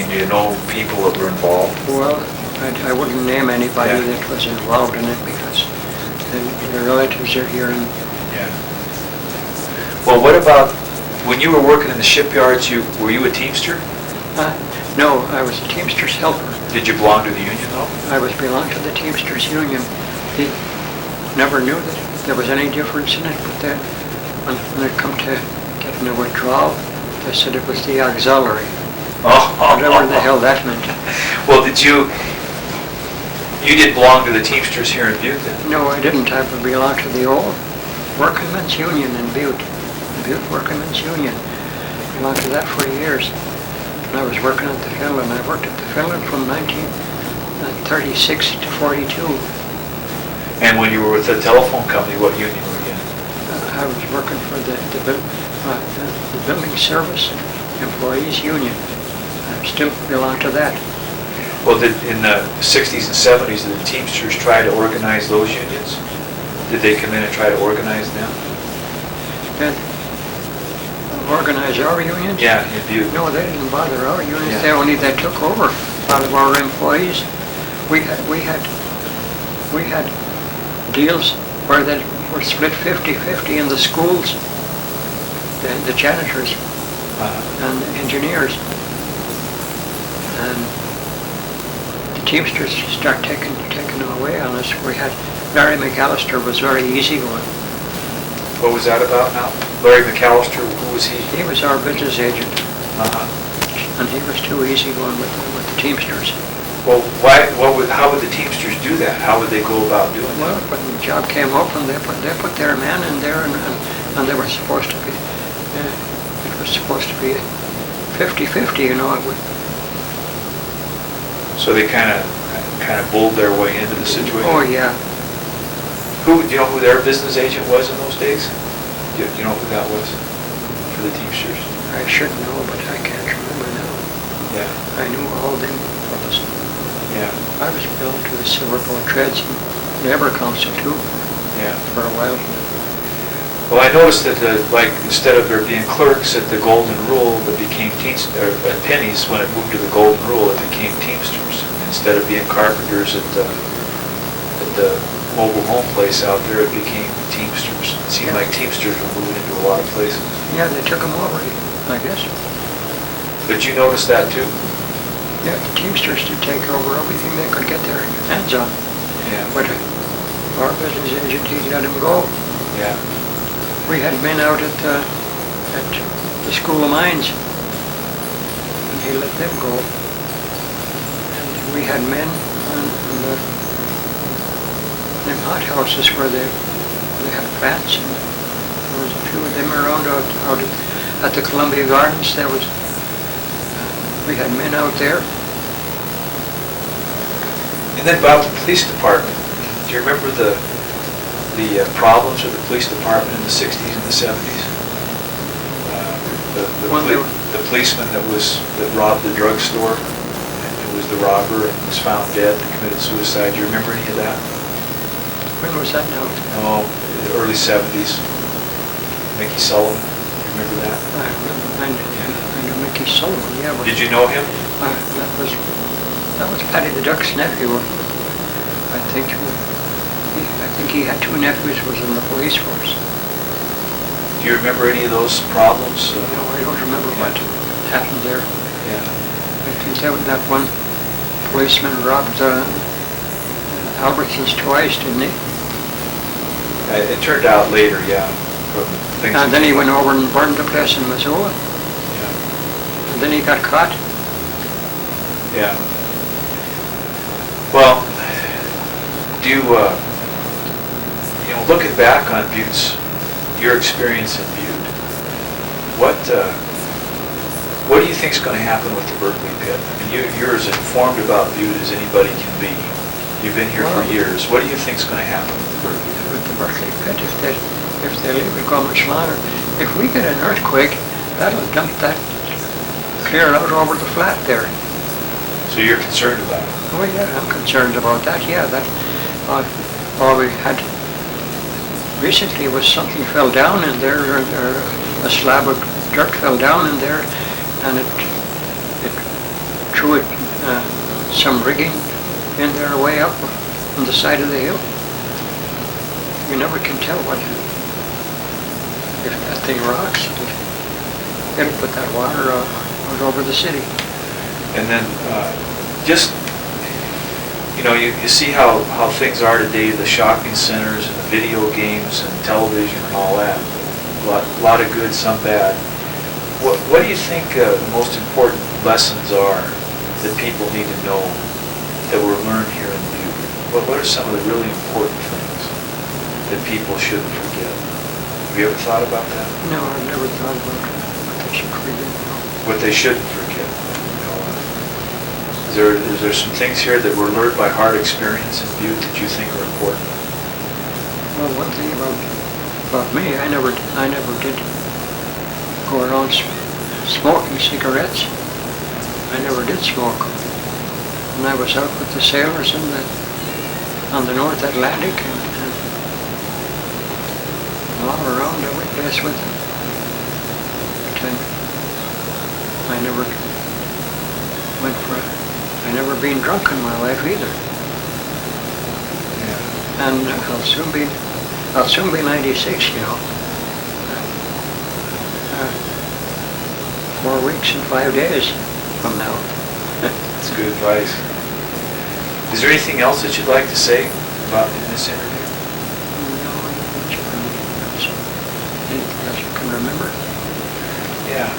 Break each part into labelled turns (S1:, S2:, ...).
S1: Do you know people that were involved?
S2: Well, I wouldn't name anybody
S1: Yeah.
S2: that was involved in it because the relatives are here and
S1: Yeah. Well, what about, when you were working in the shipyards, were you a Teamster?
S2: no, I was a Teamsters helper.
S1: Did you belong to the union though?
S2: I was belonged to the Teamsters Union. He never knew that there was any difference in it, but then when it come to getting a withdrawal, they said it was the auxiliary.
S1: Oh.
S2: Whatever the hell that meant.
S1: Well, you did belong to the Teamsters here in Butte then?
S2: No, I didn't. I belonged to the old Workingmen's Union in Butte. The Butte Workingmen's Union. Belonged to that for years. And I was working at the Finland. I worked at the Finland from 1936 to 42.
S1: And when you were with the telephone company, what union were you in?
S2: I was working for the Building Service Employees Union. I still belong to that.
S1: Well, in the 60s and 70s, did the Teamsters try to organize those unions? Did they come in and try to organize them?
S2: And organize our unions?
S1: Yeah, in Butte.
S2: No, they didn't bother our unions.
S1: Yeah.
S2: They took over a lot of our employees. We had deals where they were split 50-50 in the schools, the janitors and the engineers. And the Teamsters start taking them away on us. We had Larry McAllister was very easygoing.
S1: What was that about now? Larry McAllister, who was he?
S2: He was our business agent,
S1: Uh-huh.
S2: and he was too easygoing with the Teamsters.
S1: Well, how would the Teamsters do that? How would they go about doing that?
S2: Well, when the job came up and they put their man in there and they were supposed to be, it was supposed to be 50-50, you know.
S1: So they kind of bulled their way into the situation?
S2: Oh, yeah.
S1: Do you know who their business agent was in those days? Do you know who that was for the Teamsters?
S2: I should know, but I can't remember now.
S1: Yeah.
S2: I knew all them fellows.
S1: Yeah.
S2: I was belonged to the Silver Bowl Trades and Labor Council too
S1: Yeah.
S2: for a while.
S1: Well, I noticed that instead of there being clerks at the Golden Rule, it became pennies. When it moved to the Golden Rule, it became Teamsters. Instead of being carpenters at the mobile home place out there, it became Teamsters. It seemed like Teamsters were moving into a lot of places.
S2: Yeah, they took them over, I guess.
S1: But you noticed that too?
S2: Yeah, the Teamsters did take over everything they could get their hands on.
S1: Yeah.
S2: But our business agent, he let them go.
S1: Yeah.
S2: We had men out at the School of Mines, and he let them go. And we had men on them hot houses where they had plants, and there was a few of them around out at the Columbia Gardens. We had men out there.
S1: And then about the police department, do you remember the problems with the police department in the 60s and the 70s? The policeman that robbed the drugstore, and was the robber and was found dead and committed suicide. Do you remember any of that?
S2: When was that now?
S1: Oh, the early 70s. Mickey Sullivan, you remember that?
S2: I remember. I knew Mickey Sullivan, yeah.
S1: Did you know him?
S2: That was Paddy the Duck's nephew. I think he had two nephews who was in the police force.
S1: Do you remember any of those problems?
S2: No, I don't remember what happened there.
S1: Yeah.
S2: I think that one policeman robbed Albertsons twice, didn't he?
S1: It turned out later, yeah.
S2: And then he went over and burned the place in Missoula.
S1: Yeah.
S2: And then he got caught.
S1: Yeah. Well, do you, looking back on your experience in Butte, what do you think is going to happen with the Berkeley pit? I mean, you're as informed about Butte as anybody can be. You've been here for years. What do you think is going to happen with the Berkeley pit?
S2: With the Berkeley pit, if they leave it go much longer, if we get an earthquake, that'll dump that clear out over the flat there.
S1: So you're concerned about it?
S2: Oh yeah, I'm concerned about that. Yeah, all we had recently was something fell down in there, or a slab of dirt fell down in there, and it threw some rigging in there way up on the side of the hill. You never can tell if that thing rocks, it'll put that water out over the city.
S1: And then just, you know, you see how things are today, the shopping centers and the video games and television and all that. A lot of good, some bad. What do you think the most important lessons are that people need to know that were learned here in Butte? What are some of the really important things that people shouldn't forget? Have you ever thought about that?
S2: No, I've never thought about what they should forget.
S1: What they shouldn't forget. You know, is there some things here that were learned by hard experience in Butte that you think are important?
S2: Well, one thing about me, I never did go around smoking cigarettes. I never did smoke. And I was out with the sailors on the North Atlantic and all around every place with them. But I never been drunk in my life either.
S1: Yeah.
S2: And I'll soon be 96, you know. 4 weeks and 5 days from now.
S1: That's good advice. Is there anything else that you'd like to say about in this interview?
S2: No, anything else you can remember?
S1: Yeah.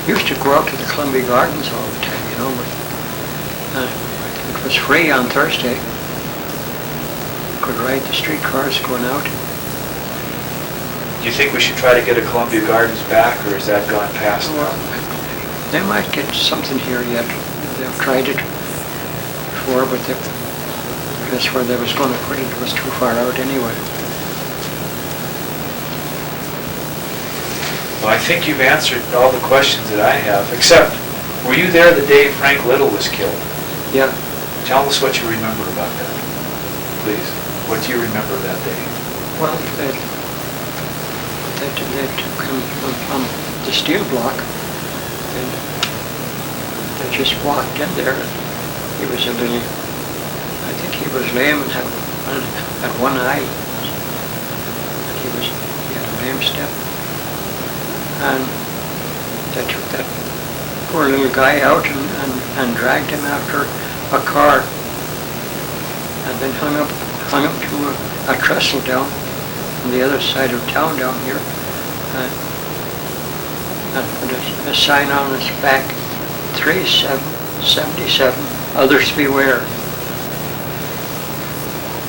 S2: Used to go out to the Columbia Gardens all the time, you know, but it was free on Thursday. Could ride the streetcars going out.
S1: Do you think we should try to get a Columbia Gardens back, or has that gone past now?
S2: They might get something here yet. They've tried it before, but that's where they was going to put it. It was too far out anyway.
S1: Well, I think you've answered all the questions that I have, except, were you there the day Frank Little was killed?
S2: Yeah.
S1: Tell us what you remember about that, please. What do you remember that day?
S2: Well, they took him from the steel block, and they just walked in there. He was a little, I think he was lame and had one eye. He had a lame step. And they took that poor little guy out and dragged him after a car, and then hung up to a trestle down on the other side of town down here, and put a sign on his back, 3777, others beware.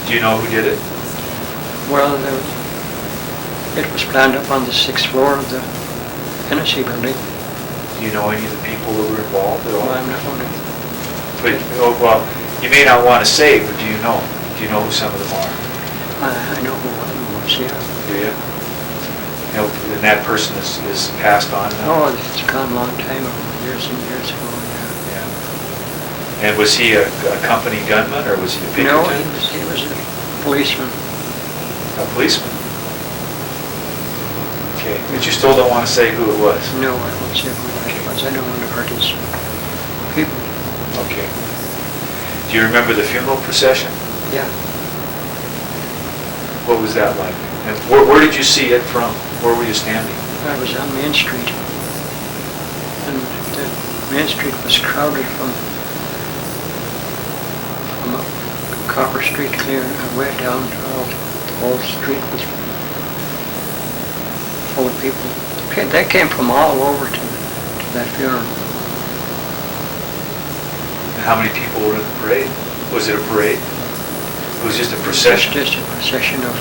S1: Do you know who did it?
S2: Well, it was planned up on the 6th floor of the Hennessy building.
S1: Do you know any of the people who were involved at all?
S2: Well, I'm not going to.
S1: But, oh, well, you may not want to say, but do you know? Do you know who some of them are?
S2: I know who one of them was, yeah.
S1: Do you? You know, and that person is passed on now?
S2: Oh, it's gone a long time ago, years and years ago, yeah.
S1: Yeah. And was he a company gunman, or was he a Pinkerton?
S2: No, he was a policeman.
S1: A policeman? Okay, but you still don't want to say who it was?
S2: No, I won't say who it was. I don't want to hurt his people.
S1: Okay. Do you remember the funeral procession?
S2: Yeah.
S1: What was that like? And where did you see it from? Where were you standing?
S2: I was on Main Street. And the Main Street was crowded from up Copper Street clear and way down to the whole street was full of people. They came from all over to that funeral.
S1: And how many people were in the parade? Was it a parade? It was just a procession?
S2: Just a procession of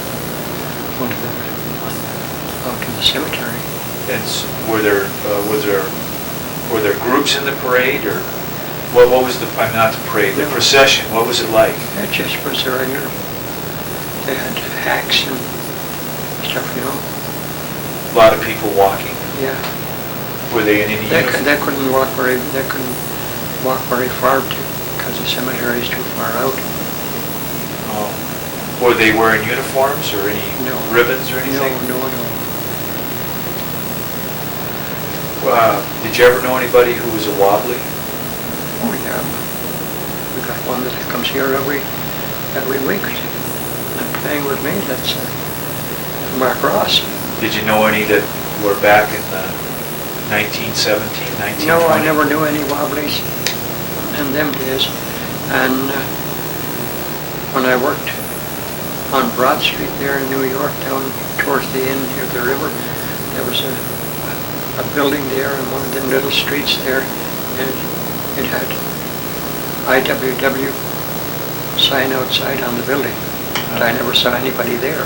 S2: one of them out to the cemetery.
S1: And were there groups in the parade, or what was the, not the parade, the procession, what was it like?
S2: It just was a regular, they had hacks and stuff, you know.
S1: A lot of people walking?
S2: Yeah.
S1: Were they in any uniform?
S2: They couldn't walk very far because the cemetery is too far out.
S1: Oh. Were they wearing uniforms or any ribbons or anything?
S2: No.
S1: Did you ever know anybody who was a wobbly?
S2: Oh, yeah. We got one that comes here every week and playing with me. That's Mark Ross.
S1: Did you know any that were back in 1917, 1920?
S2: No, I never knew any wobblies in them days. And when I worked on Broad Street there in New York, down towards the end near the river, there was a building there in one of them little streets there, and it had IWW sign outside on the building, but I never saw anybody there.